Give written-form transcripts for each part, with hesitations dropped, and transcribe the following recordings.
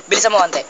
Bilisan mo, ante.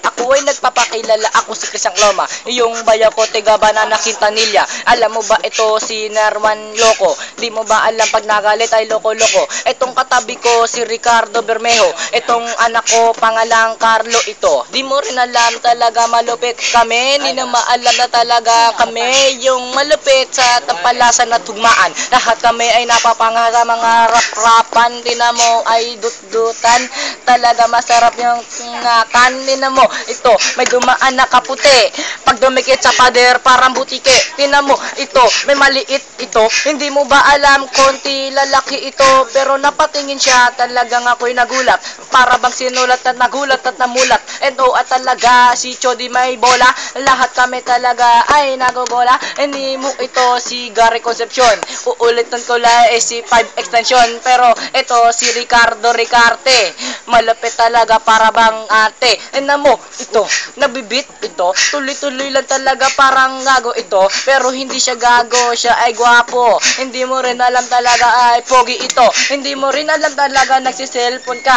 Ako ay nagpapakilala, ako si Crisangloma, yung baya ko tiga Banana Quintanilla. Alam mo ba ito si Nerman Loco? Di mo ba alam pag nagalit ay loko-loko? Itong katabi ko si Ricardo Bermejo, itong anak ko pangalang Carlo ito. Di mo rin alam talaga malupit kami, di na maalam na talaga kami yung malupit sa tampalasan at tugmaan. Lahat kami ay napapangara mga rap-rapan, di na mo ay dut-dutan, talaga masarap yung ngakan, di na mo. Ito, may dumaan na kaputi. Pag dumikit sa pader, parang butike. Tingnan mo, ito, may maliit ito. Hindi mo ba alam, konti lalaki ito. Pero napatingin siya, talagang ako'y nagulat. Para bang sinulat at nagulat at namulat. And oh, at talaga, si Chody may bola. Lahat kami talaga ay nagogola. Hindi mo ito si Gary Concepcion. Uulitan ko lang si 5 extension. Pero ito si Ricardo Ricarte. Malapit talaga para bang ate. Tingnan mo, ito, nabibit ito, tuloy-tuloy lang talaga parang gago ito, pero hindi siya gago, siya ay gwapo. Hindi mo rin alam talaga ay pogi ito, hindi mo rin alam talaga nagsiselfon ka.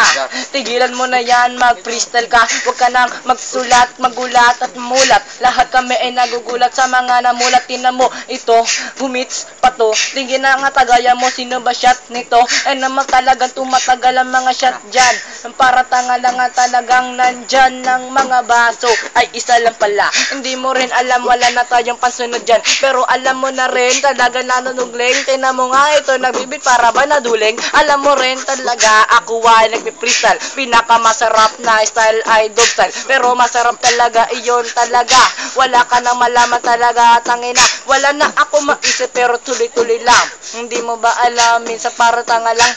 Tigilan mo na yan, mag-freestyle ka, huwag ka nang magsulat, magulat at mulat. Lahat kami ay nagugulat sa mga namulat. Tingnan mo, ito, humits pa to, tingin na nga tagaya mo, sino ba shot nito? Ay naman talagang tumatagal ang mga shot dyan, para tanga lang nga talagang nandyan ng mga baso ay isa lang pala. Hindi mo rin alam, wala na tayong pansunod dyan, pero alam mo na rin talaga nanunugling. Tingnan mo nga ito, nagbibit para ba naduling? Alam mo rin talaga ako ay nagpi-freestyle, pinakamasarap na style ay dog style, pero masarap talaga iyon talaga. Wala ka nang malaman talaga, tangina, wala na ako maisip, pero tuloy-tuloy lang. Hindi mo ba alam, minsan para tanga lang,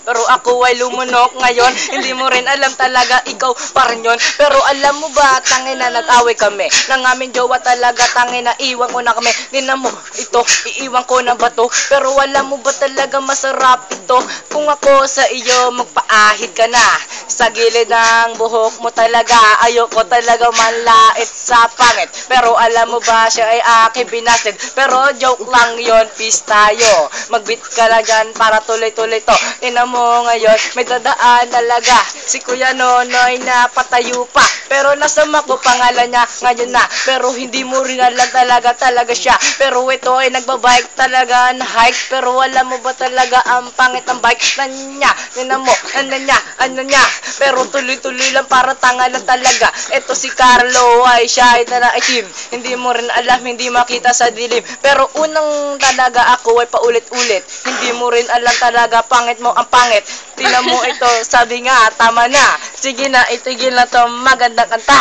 pero ako ay lumunok ngayon. Hindi mo rin alam talaga, ikaw pa rin yun. Pero alam mo ba, tangina, nag-away kami ng aming jowa talaga, tangina, iwan ko na kami. Tingnan mo, ito, iiwan ko na ba to? Pero alam mo ba talaga masarap ito? Kung ako sa iyo, magpaahid ka na sa gilid ng buhok mo talaga. Ayoko talaga manlait sa pangit, pero alam mo ba, siya ay aking binasid. Pero joke lang yon, peace tayo. Magbit ka lang dyan para tuloy-tuloy to. Tingnan mo ngayon, may dadaan talaga si Kuya Nonoy na patayo pa, pero nasama ko pangalan niya ngayon na. Pero hindi mo rin alam talaga siya. Pero ito ay nagbabike talaga na hike, pero alam mo ba talaga ang pangit ng bike na niya? Tingnan mo, ano niya, pero tuloy-tuloy lang para tanga lang talaga. Ito si Carlo ay siya ay itim, hindi mo rin alam, hindi makita sa dilim, pero unang talaga ako ay paulit-ulit. Hindi mo rin alam talaga, pangit mo ang pangit. Tingnan mo ito, sabi nga, tama na. Sige na, itigil na to magandang kanta.